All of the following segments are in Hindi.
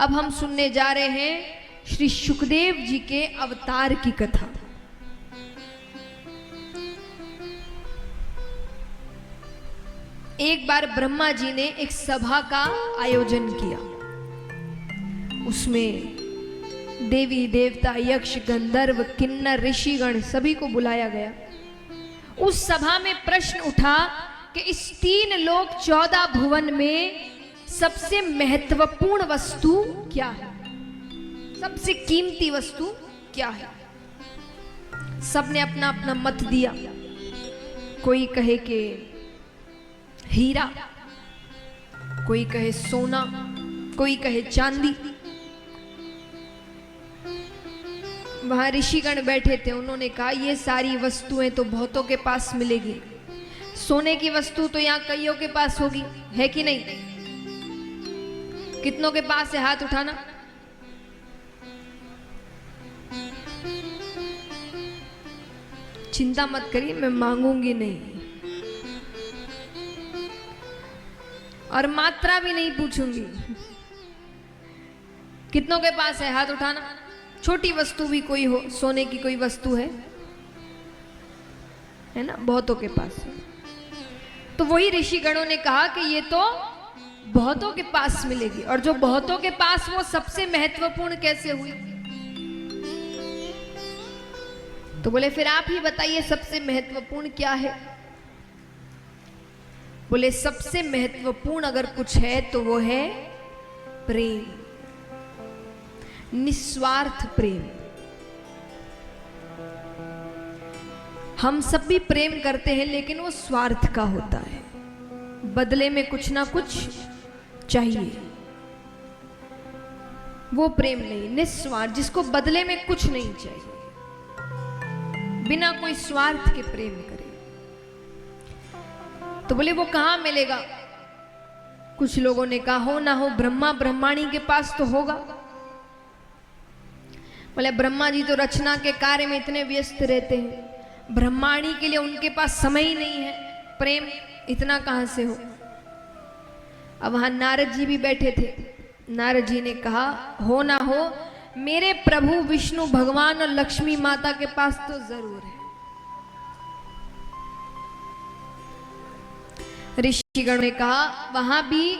अब हम सुनने जा रहे हैं श्री शुकदेव जी के अवतार की कथा। एक बार ब्रह्मा जी ने एक सभा का आयोजन किया। उसमें देवी देवता, यक्ष, गंधर्व, किन्नर, ऋषिगण सभी को बुलाया गया। उस सभा में प्रश्न उठा कि इस 3 लोक 14 भुवन में सबसे महत्वपूर्ण वस्तु क्या है, सबसे कीमती वस्तु क्या है। सबने अपना अपना मत दिया। कोई कहे कि हीरा, कोई कहे सोना, कोई कहे चांदी। वहां ऋषिगण बैठे थे, उन्होंने कहा ये सारी वस्तुएं तो बहुतों के पास मिलेगी, सोने की वस्तु तो यहाँ कईयों के पास होगी, है कि नहीं? कितनों के पास है? हाथ उठाना। चिंता मत करिए, मैं मांगूंगी नहीं और मात्रा भी नहीं पूछूंगी। कितनों के पास है? हाथ उठाना। छोटी वस्तु भी कोई हो, सोने की कोई वस्तु है ना? बहुतों के पास है। तो वही ऋषिगणों ने कहा कि ये तो बहुतों के पास मिलेगी, और जो बहुतों के पास वो सबसे महत्वपूर्ण कैसे हुई? तो बोले फिर आप ही बताइए सबसे महत्वपूर्ण क्या है? बोले सबसे महत्वपूर्ण अगर कुछ है तो वो है प्रेम, निस्वार्थ प्रेम। हम सब भी प्रेम करते हैं, लेकिन वो स्वार्थ का होता है, बदले में कुछ ना कुछ चाहिए। वो प्रेम नहीं, निस्वार्थ, जिसको बदले में कुछ नहीं चाहिए, बिना कोई स्वार्थ के प्रेम करे। तो बोले वो कहां मिलेगा? कुछ लोगों ने कहा हो ना हो ब्रह्मा ब्रह्माणी के पास तो होगा। बोले ब्रह्मा जी तो रचना के कार्य में इतने व्यस्त रहते हैं, ब्रह्माणी के लिए उनके पास समय ही नहीं है, प्रेम इतना कहां से हो? अब वहां नारद जी भी बैठे थे। नारद जी ने कहा हो ना हो मेरे प्रभु विष्णु भगवान और लक्ष्मी माता के पास तो जरूर है। ऋषिगण ने कहा वहां भी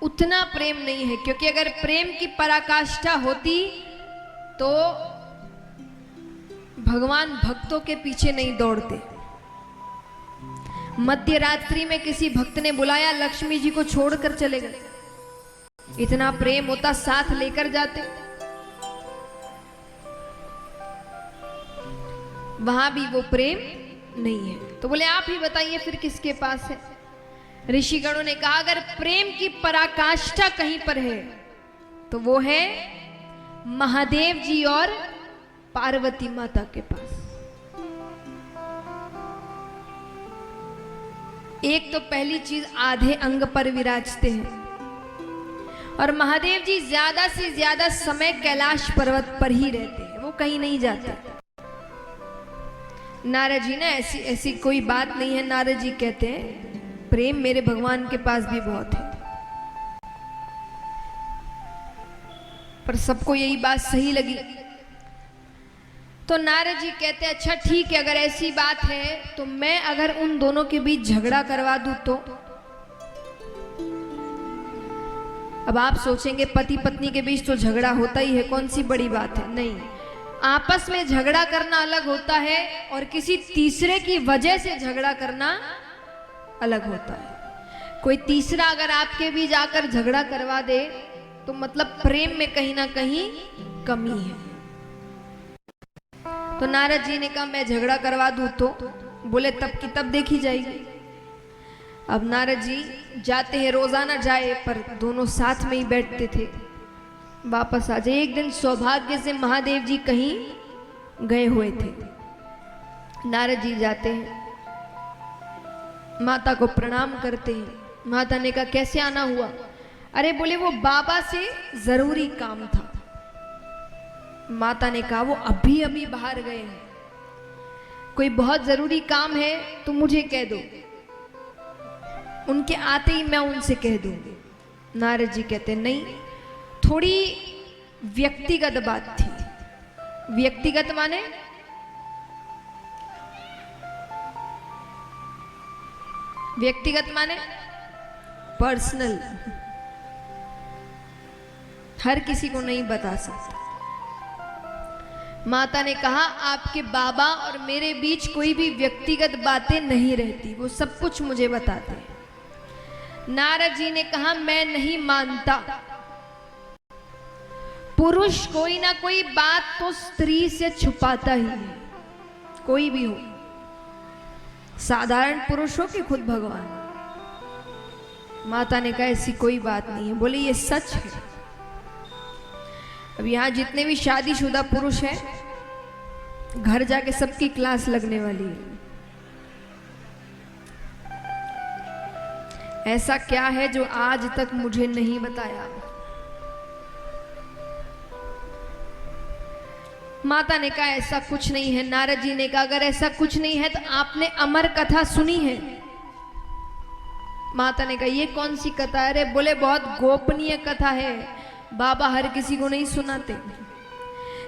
उतना प्रेम नहीं है, क्योंकि अगर प्रेम की पराकाष्ठा होती तो भगवान भक्तों के पीछे नहीं दौड़ते। मध्य रात्रि में किसी भक्त ने बुलाया, लक्ष्मी जी को छोड़कर चले गए। इतना प्रेम होता साथ लेकर जाते। वहां भी वो प्रेम नहीं है। तो बोले आप ही बताइए फिर किसके पास है? ऋषिगणों ने कहा अगर प्रेम की पराकाष्ठा कहीं पर है तो वो है महादेव जी और पार्वती माता के पास। एक तो पहली चीज आधे अंग पर विराजते हैं, और महादेव जी ज्यादा से ज्यादा समय कैलाश पर्वत पर ही रहते हैं, वो कहीं नहीं जाते। नारद जी ने ऐसी कोई बात नहीं है। नारद जी कहते हैं प्रेम मेरे भगवान के पास भी बहुत है। पर सबको यही बात सही लगी। तो नारद जी कहते हैं अच्छा ठीक है, अगर ऐसी बात है तो मैं अगर उन दोनों के बीच झगड़ा करवा दूं तो? अब आप सोचेंगे पति पत्नी के बीच तो झगड़ा होता ही है, कौन सी बड़ी बात है? नहीं, आपस में झगड़ा करना अलग होता है और किसी तीसरे की वजह से झगड़ा करना अलग होता है। कोई तीसरा अगर आपके बीच आकर झगड़ा करवा दे तो मतलब प्रेम में कहीं ना कहीं कमी है। तो नारद जी ने कहा मैं झगड़ा करवा दूं तो? बोले तब की तब देखी जाएगी। अब नारद जी जाते हैं, रोजाना जाए पर दोनों साथ में ही बैठते थे, वापस आ जाए। एक दिन सौभाग्य से महादेव जी कहीं गए हुए थे। नारद जी जाते हैं, माता को प्रणाम करते हैं। माता ने कहा कैसे आना हुआ? अरे बोले वो बाबा से जरूरी काम था। माता ने कहा वो अभी अभी बाहर गए हैं, कोई बहुत जरूरी काम है तो मुझे कह दो, उनके आते ही मैं उनसे कह दूंगी। नारद जी कहते नहीं, थोड़ी व्यक्तिगत बात थी। व्यक्तिगत माने पर्सनल, हर किसी को नहीं बता सकता। माता ने कहा आपके बाबा और मेरे बीच कोई भी व्यक्तिगत बातें नहीं रहती, वो सब कुछ मुझे बताते हैं। नारद जी ने कहा मैं नहीं मानता, पुरुष कोई ना कोई बात तो स्त्री से छुपाता ही है, कोई भी हो, साधारण पुरुष हो कि खुद भगवान। माता ने कहा ऐसी कोई बात नहीं है। बोले ये सच है। अब यहां जितने भी शादीशुदा पुरुष हैं, घर जाके सबकी क्लास लगने वाली है। ऐसा क्या है जो आज तक मुझे नहीं बताया? माता ने कहा ऐसा कुछ नहीं है। नारद जी ने कहा अगर ऐसा कुछ नहीं है तो आपने अमर कथा सुनी है? माता ने कहा ये कौन सी कथा है रे? बोले बहुत गोपनीय कथा है, बाबा हर किसी को नहीं सुनाते,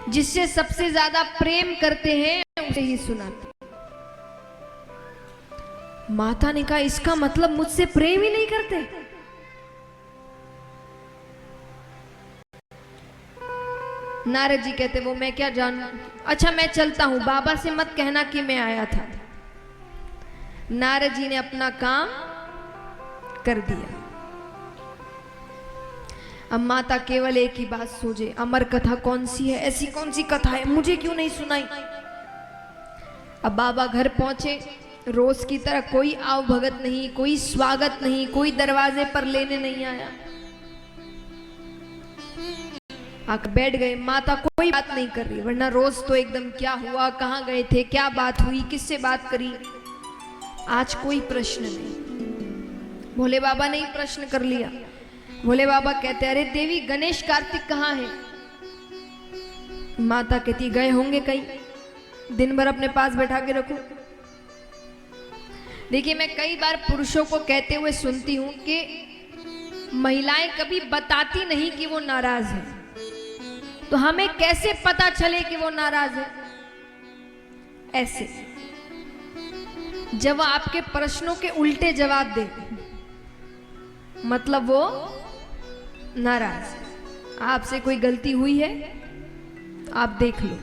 जिससे सबसे ज्यादा प्रेम करते हैं उसे ही सुनाते। माता ने कहा इसका मतलब मुझसे प्रेम ही नहीं करते? नारद जी कहते वो मैं क्या जानूं, अच्छा मैं चलता हूं, बाबा से मत कहना कि मैं आया था। नारद जी ने अपना काम कर दिया। अब माता केवल एक ही बात सोचे, अमर कथा कौन सी है, ऐसी कौन सी कथा है, मुझे क्यों नहीं सुनाई। अब बाबा घर पहुंचे, रोज की तरह कोई आव भगत नहीं, कोई स्वागत नहीं, कोई दरवाजे पर लेने नहीं आया। आकर बैठ गए। माता कोई बात नहीं कर रही, वरना रोज तो एकदम क्या हुआ, कहाँ गए थे, क्या बात हुई, किससे बात करी। आज कोई प्रश्न नहीं। भोले बाबा ने ही प्रश्न कर लिया। भोले बाबा कहते अरे देवी गणेश कार्तिक कहाँ है? माता कहती गए होंगे कहीं, दिन भर अपने पास बैठा के रखो। देखिए मैं कई बार पुरुषों को कहते हुए सुनती हूं कि महिलाएं कभी बताती नहीं कि वो नाराज है, तो हमें कैसे पता चले कि वो नाराज है? ऐसे जब वो आपके प्रश्नों के उल्टे जवाब दे, मतलब वो नाराज है। आपसे कोई गलती हुई है आप देख लो।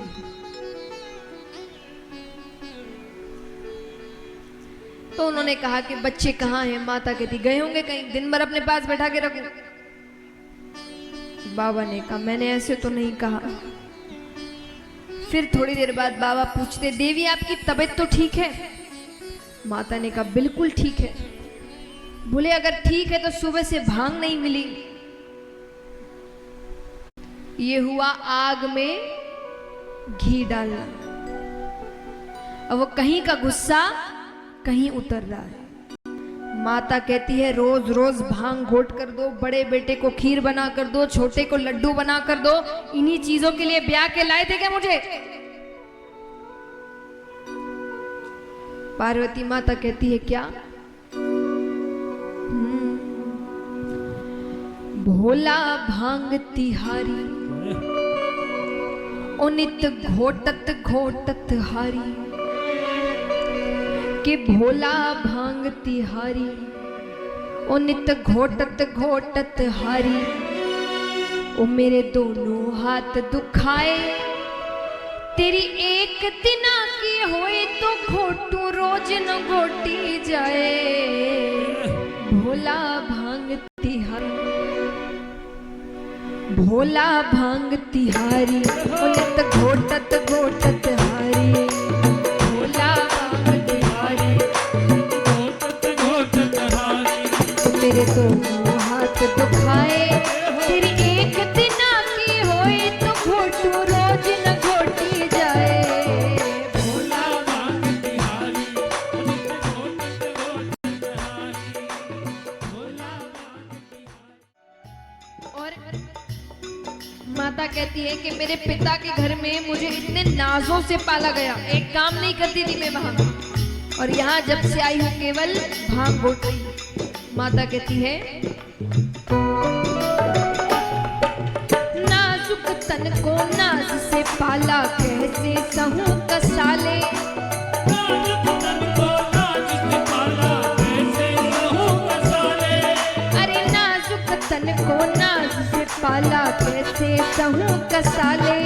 तो उन्होंने कहा कि बच्चे कहाँ हैं? माता कहती गए होंगे कहीं, दिन भर अपने पास बैठा के रखो। बाबा ने कहा मैंने ऐसे तो नहीं कहा। फिर थोड़ी देर बाद बाबा पूछते देवी आपकी तबीयत तो ठीक है? माता ने कहा बिल्कुल ठीक है। बोले अगर ठीक है तो सुबह से भांग नहीं मिली। ये हुआ आग में घी डालना। अब वो कहीं का गुस्सा कहीं उतर रहा है। माता कहती है रोज रोज भांग घोट कर दो, बड़े बेटे को खीर बना कर दो, छोटे को लड्डू बना कर दो, इन्हीं चीजों के लिए ब्याह के लाए थे क्या मुझे? पार्वती माता कहती है क्या? भोला भांग तिहारी ओ नित घोटत घोटत हारी, के भोला भांग तिहारी ओ नित घोटत घोटत हारी। ओ मेरे दोनों हाथ दुखाए, तेरी एक दिना की होए तो घोटू रोज न घोटी जाए। भोला भांग तिहारी, भोला भांग तिहारी ओ नित घोटत घोटत हारी। भोला भांग तिहारी घोटत घोटत हारी। मेरे दोनों हाथ दुखाए, तेरी एक दिना की होए तो घोटू रोज न घोटी जाए। भोला भांग तिहारी घोटत घोटत हारी। भोला और माता कहती है कि मेरे पिता के घर में मुझे इतने नाजों से पाला गया, एक काम नहीं करती थी मैं वहां, और यहाँ जब से आई हूँ केवल भांग घोट रही। माता कहती है तन को नाज से पाला, कैसे सहूं कसाले। नाजुक तन को नाज से पाला, कैसे सहूं कसाले। अरे नाजुक तन को नाज से पाला, कैसे सहूं कसाले।